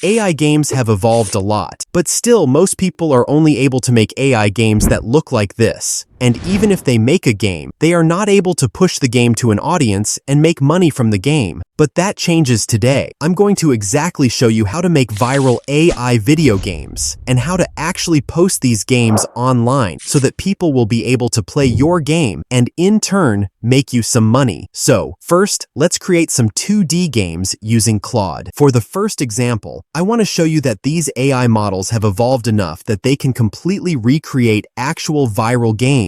AI games have evolved a lot, but still most people are only able to make AI games that look like this. And even if they make a game, they are not able to push the game to an audience and make money from the game. But that changes today. I'm going to exactly show you how to make viral AI video games and how to actually post these games online so that people will be able to play your game and in turn make you some money. So first, let's create some 2D games using Claude. For the first example, I want to show you that these AI models have evolved enough that they can completely recreate actual viral games.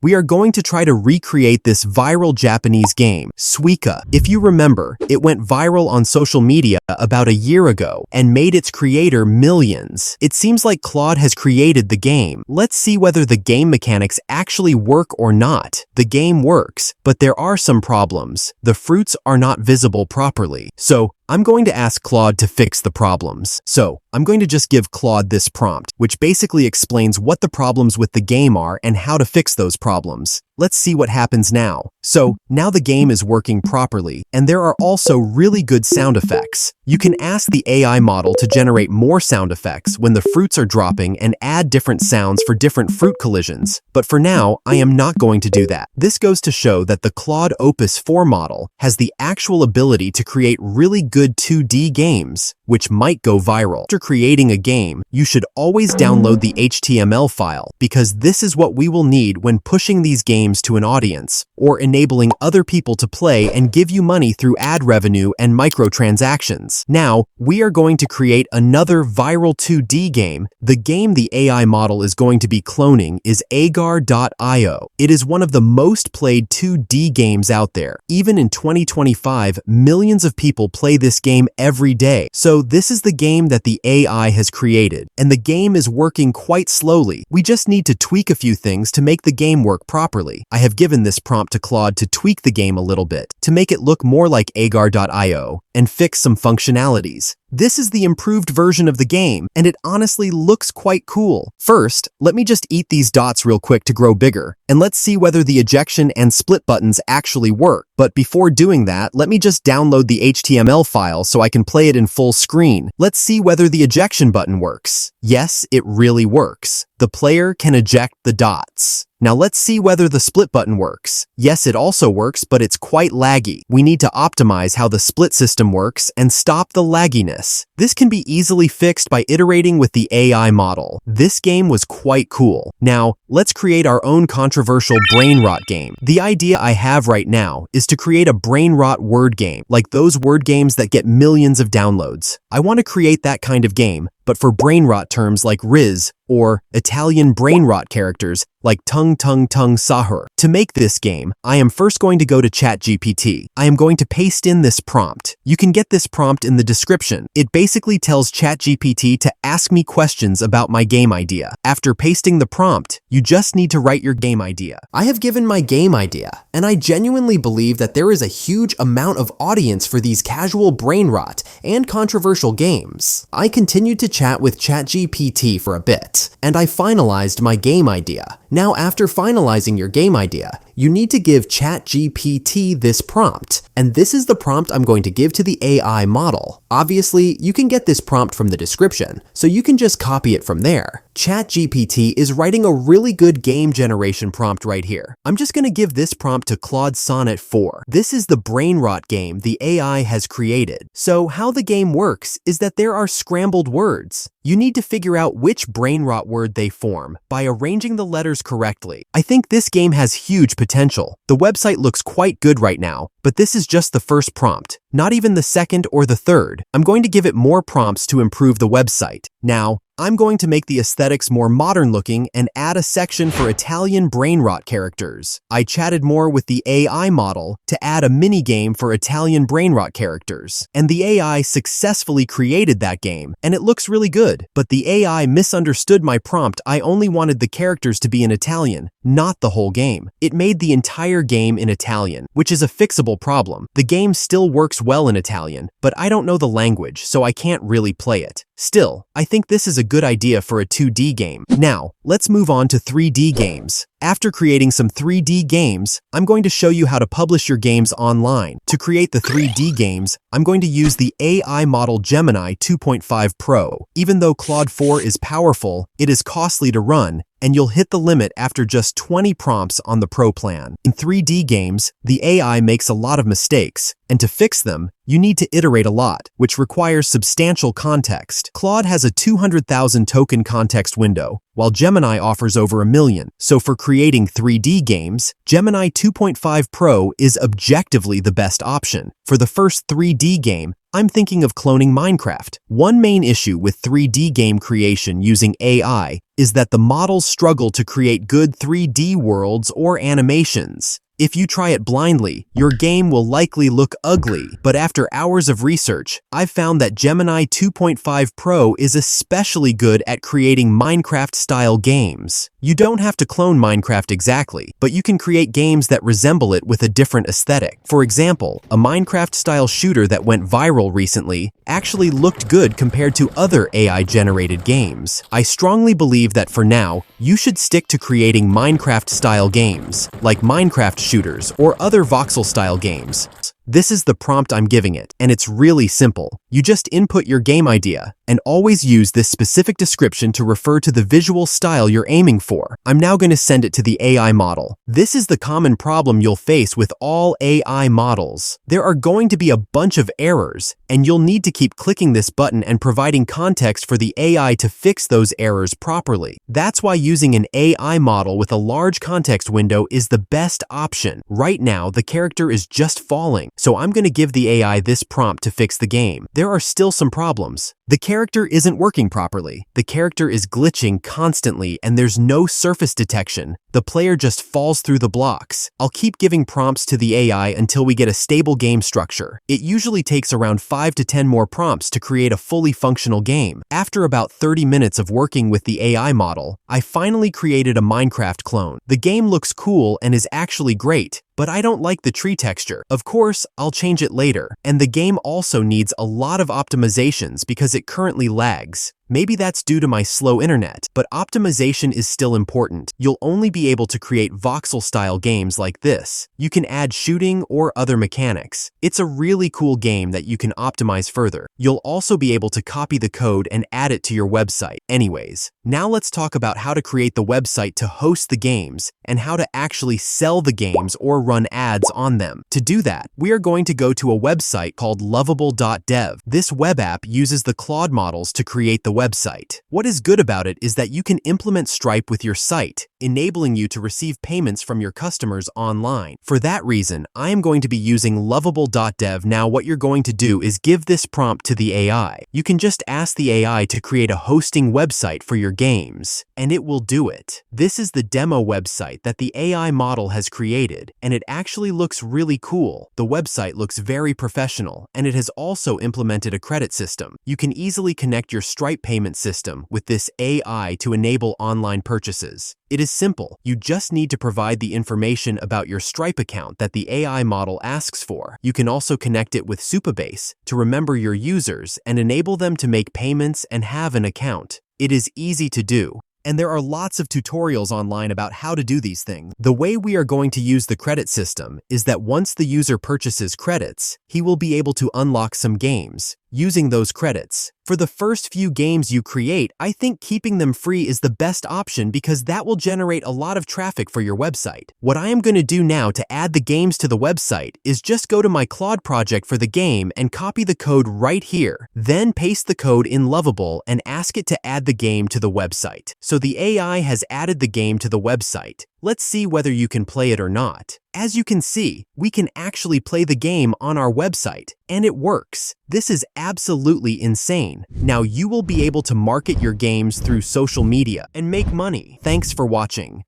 We are going to try to recreate this viral Japanese game, Suika. If you remember, it went viral on social media about a year ago and made its creator millions. It seems like Claude has created the game. Let's see whether the game mechanics actually work or not. The game works, but there are some problems. The fruits are not visible properly. So I'm going to ask Claude to fix the problems. So I'm going to just give Claude this prompt, which basically explains what the problems with the game are and how to fix those problems. Let's see what happens now. So now the game is working properly, and there are also really good sound effects. You can ask the AI model to generate more sound effects when the fruits are dropping and add different sounds for different fruit collisions. But for now, I am not going to do that. This goes to show that the Claude Opus 4 model has the actual ability to create really good 2D games, which might go viral. After creating a game, you should always download the HTML file because this is what we will need when pushing these games to an audience or enabling other people to play and give you money through ad revenue and microtransactions. Now, we are going to create another viral 2D game. The game the AI model is going to be cloning is agar.io. It is one of the most played 2D games out there. Even in 2025, millions of people play this game every day. So this is the game that the AI has created, and the game is working quite slowly. We just need to tweak a few things to make the game work properly. I have given this prompt to Claude to tweak the game a little bit to make it look more like agar.io and fix some functionalities. This is the improved version of the game, and it honestly looks quite cool. First, let me just eat these dots real quick to grow bigger, and let's see whether the ejection and split buttons actually work. But before doing that, let me just download the HTML file so I can play it in full screen. Let's see whether the ejection button works. Yes, it really works. The player can eject the dots. Now let's see whether the split button works. Yes, it also works, but it's quite laggy. We need to optimize how the split system works and stop the lagginess. This can be easily fixed by iterating with the AI model. This game was quite cool. Now, let's create our own controversial brain rot game. The idea I have right now is to create a brain rot word game, like those word games that get millions of downloads. I want to create that kind of game, but for brain rot terms like Riz or Italian brain rot characters like tung sahur. To make this game, I am first going to go to ChatGPT. I am going to paste in this prompt. You can get this prompt in the description. It basically tells ChatGPT to ask me questions about my game idea. After pasting the prompt, you just need to write your game idea. I have given my game idea, and I genuinely believe that there is a huge amount of audience for these casual brain rot and controversial games. I continued to chat with ChatGPT for a bit, and I finalized my game idea. Now, after finalizing your game idea, you need to give ChatGPT this prompt, and this is the prompt I'm going to give to the AI model. Obviously, you can get this prompt from the description, so you can just copy it from there. ChatGPT is writing a really good game generation prompt right here. I'm just going to give this prompt to Claude Sonnet 4. This is the brain rot game the AI has created. So how the game works is that there are scrambled words. You need to figure out which brain rot word they form by arranging the letters correctly. I think this game has huge potential. The website looks quite good right now, but this is just the first prompt, not even the second or the third. I'm going to give it more prompts to improve the website. Now, I'm going to make the aesthetics more modern looking and add a section for Italian brain rot characters. I chatted more with the AI model to add a mini game for Italian brain rot characters, and the AI successfully created that game, and it looks really good. But the AI misunderstood my prompt. I only wanted the characters to be in Italian, not the whole game. It made the entire game in Italian, which is a fixable problem. The game still works well in Italian, but I don't know the language, so I can't really play it. Still, I think this is a good idea for a 2D game. Now, let's move on to 3D games. After creating some 3D games, I'm going to show you how to publish your games online. To create the 3D games, I'm going to use the AI model Gemini 2.5 Pro. Even though Claude 4 is powerful, it is costly to run, and you'll hit the limit after just 20 prompts on the Pro plan. In 3D games, the AI makes a lot of mistakes, and to fix them, you need to iterate a lot, which requires substantial context. Claude has a 200,000 token context window, while Gemini offers over 1 million. So for creating 3D games, Gemini 2.5 Pro is objectively the best option. For the first 3D game, I'm thinking of cloning Minecraft. One main issue with 3D game creation using AI is that the models struggle to create good 3D worlds or animations. If you try it blindly, your game will likely look ugly, but after hours of research, I've found that Gemini 2.5 Pro is especially good at creating Minecraft-style games. You don't have to clone Minecraft exactly, but you can create games that resemble it with a different aesthetic. For example, a Minecraft-style shooter that went viral recently actually looked good compared to other AI-generated games. I strongly believe that for now, you should stick to creating Minecraft-style games, like Minecraft shooters or other voxel-style games. This is the prompt I'm giving it, and it's really simple. You just input your game idea, and always use this specific description to refer to the visual style you're aiming for. I'm now going to send it to the AI model. This is the common problem you'll face with all AI models. There are going to be a bunch of errors, and you'll need to keep clicking this button and providing context for the AI to fix those errors properly. That's why using an AI model with a large context window is the best option. Right now, the character is just falling, so I'm going to give the AI this prompt to fix the game. There are still some problems. The character isn't working properly. The character is glitching constantly and there's no surface detection. The player just falls through the blocks. I'll keep giving prompts to the AI until we get a stable game structure. It usually takes around 5 to 10 more prompts to create a fully functional game. After about 30 minutes of working with the AI model, I finally created a Minecraft clone. The game looks cool and is actually great, but I don't like the tree texture. Of course, I'll change it later. And the game also needs a lot of optimizations because it currently lags. Maybe that's due to my slow internet, but optimization is still important. You'll only be able to create voxel-style games like this. You can add shooting or other mechanics. It's a really cool game that you can optimize further. You'll also be able to copy the code and add it to your website. Anyways, now let's talk about how to create the website to host the games and how to actually sell the games or run ads on them. To do that, we are going to go to a website called lovable.dev. This web app uses the Claude models to create the website. What is good about it is that you can implement Stripe with your site, enabling you to receive payments from your customers online. For that reason, I am going to be using lovable.dev. Now what you're going to do is give this prompt to the AI. You can just ask the AI to create a hosting website for your games, and it will do it. This is the demo website that the AI model has created, and it actually looks really cool. The website looks very professional, and it has also implemented a credit system. You can easily connect your Stripe payment system with this AI to enable online purchases. It is simple. You just need to provide the information about your Stripe account that the AI model asks for. You can also connect it with Supabase to remember your users and enable them to make payments and have an account. It is easy to do. And there are lots of tutorials online about how to do these things. The way we are going to use the credit system is that once the user purchases credits, he will be able to unlock some games using those credits. For the first few games you create, I think keeping them free is the best option because that will generate a lot of traffic for your website. What I am going to do now to add the games to the website is just go to my Claude project for the game and copy the code right here. Then paste the code in Lovable and ask it to add the game to the website. So the AI has added the game to the website. Let's see whether you can play it or not. As you can see, we can actually play the game on our website, and it works. This is absolutely insane. Now you will be able to market your games through social media and make money. Thanks for watching.